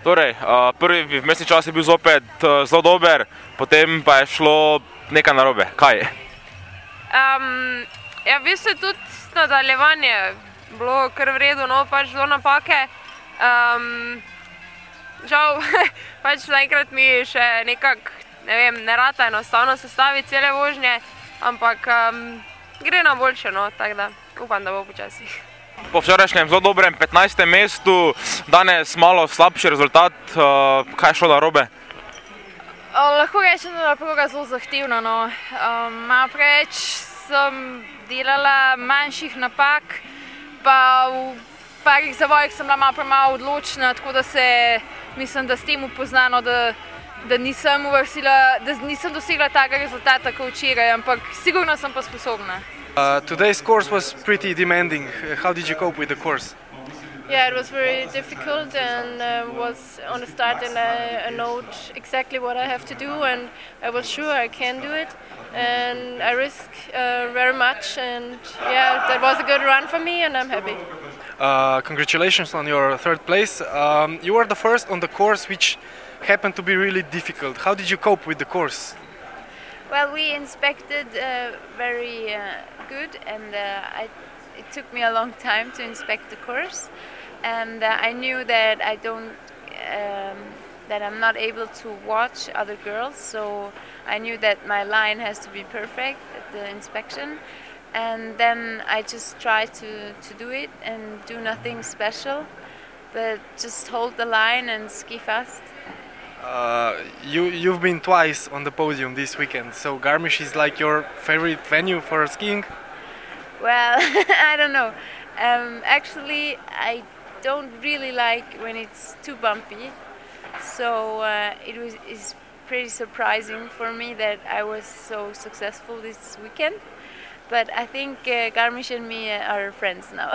Torej, prvi vmesni čas je bil zopet zelo dober, potem pa je šlo nekaj narobe. Kaj je? Ja, v bistvu tudi nadaljevanje bilo kar v redu, no, pač do napake. Žal, pač zaenkrat mi še nekako, ne vem, ne rata enostavno sestaviti cele vožnje, ampak gre na boljše, no, tako da upam, da bo počasi. Po včerajšnjem zelo dobrem 15. mestu, danes malo slabši rezultat, kaj je šlo narobe? Lahko rečem, da je proga zelo zahtevna, no. Malo preveč sem delala manjših napak, pa v parih zavojih sem bila malo premalo odločna, tako da mislim, da s tem upoznano, da nisem dosegla takega rezultata kot včeraj, ampak sigurno sem pa sposobna. Today's course was pretty demanding. How did you cope with the course? Yeah, it was very difficult and was on the start and I know exactly what I have to do and I was sure I can do it and I risked very much and yeah, that was a good run for me and I'm happy. Congratulations on your third place. You were the first on the course which happened to be really difficult. How did you cope with the course? Well, we inspected very good and it took me a long time to inspect the course and I knew that that I'm not able to watch other girls, so I knew that my line has to be perfect at the inspection and then I just tried to do it and do nothing special but just hold the line and ski fast. You've been twice on the podium this weekend, so Garmisch is like your favorite venue for skiing? Well, I don't know. Actually, I don't really like when it's too bumpy, so it's pretty surprising for me that I was so successful this weekend. But I think Garmisch and me are friends now.